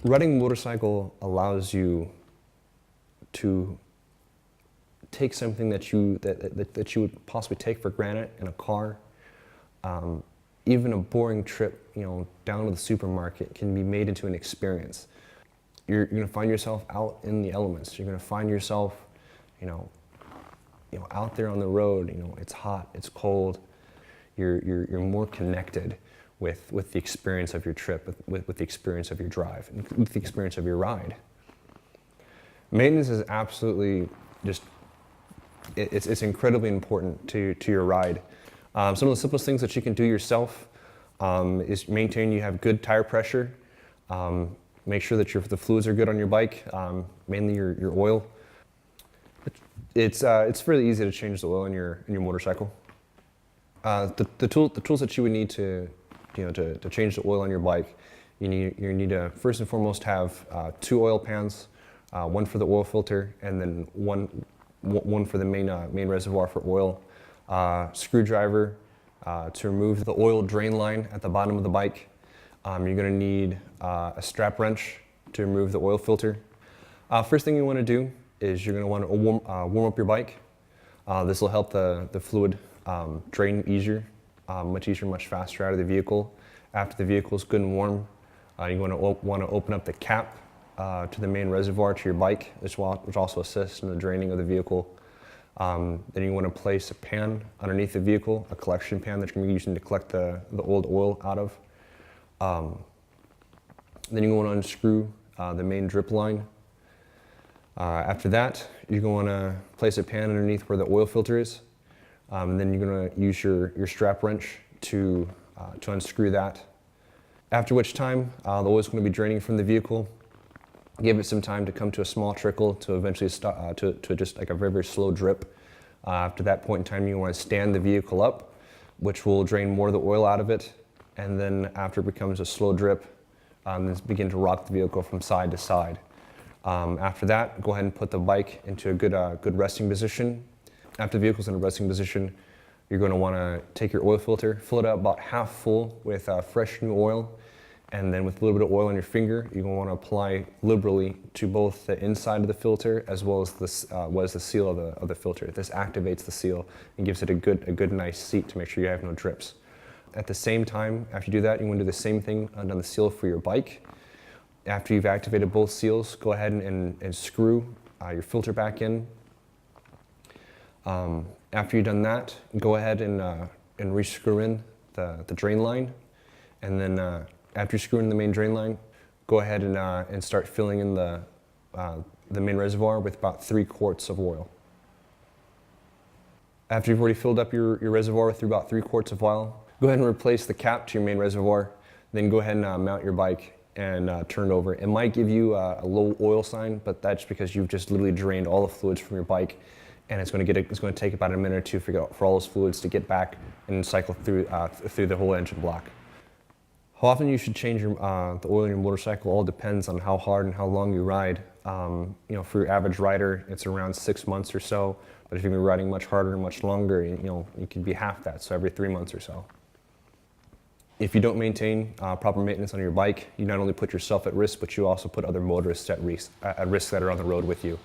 Riding a motorcycle allows you to take something that you would possibly take for granted in a car. Even a boring trip, down to the supermarket can be made into an experience. You're going to find yourself out in the elements. You're going to find yourself, out there on the road. It's hot, it's cold. You're more connected with the experience of your trip, with the experience of your drive, and with the experience of your ride. Maintenance is absolutely it's incredibly important to your ride. Some of the simplest things that you can do yourself is maintain you have good tire pressure. Make sure that the fluids are good on your bike, mainly your oil. It's fairly easy to change the oil in your motorcycle. The tools that you would need to change the oil on your bike, you need to first and foremost have 2 oil pans, one for the oil filter, and then one for the main reservoir for oil. Screwdriver to remove the oil drain line at the bottom of the bike. You're going to need a strap wrench to remove the oil filter. First thing you want to do is you're going to want to warm up your bike. This will help the fluid drain easier, much faster out of the vehicle. After the vehicle is good and warm, you want to open up the cap to the main reservoir to your bike, which also assists in the draining of the vehicle. Then you want to place a pan underneath the vehicle, a collection pan that you're going to be using to collect the old oil out of. Then you want to unscrew the main drip line. After that, you're going to place a pan underneath where the oil filter is. Then you're going to use your strap wrench to unscrew that. After which time, the oil is going to be draining from the vehicle. Give it some time to come to a small trickle to eventually stop to just like a very, very slow drip. After that point in time, you want to stand the vehicle up, which will drain more of the oil out of it. And then after it becomes a slow drip, then begin to rock the vehicle from side to side. After that, go ahead and put the bike into a good resting position. After the vehicle's in a resting position, you're going to want to take your oil filter, fill it up about half full with fresh new oil, and then with a little bit of oil on your finger, you're going to want to apply liberally to both the inside of the filter as well as the seal of the filter. This activates the seal and gives it a good nice seat to make sure you have no drips. At the same time, after you do that, you want to do the same thing on the seal for your bike. After you've activated both seals, go ahead and screw your filter back in. After you've done that, go ahead and re-screw in the drain line. And then after you screw in the main drain line, go ahead and start filling in the main reservoir with about 3 quarts of oil. After you've already filled up your reservoir through about 3 quarts of oil, go ahead and replace the cap to your main reservoir. Then go ahead and mount your bike and turn it over. It might give you a low oil sign, but that's because you've just literally drained all the fluids from your bike, and it's going to take about a minute or two for all those fluids to get back and cycle through the whole engine block. How often you should change the oil in your motorcycle all depends on how hard and how long you ride. For your average rider, it's around 6 months or so. But if you're riding much harder and much longer, it could be half that, so every 3 months or so. If you don't maintain proper maintenance on your bike, you not only put yourself at risk, but you also put other motorists at risk that are on the road with you.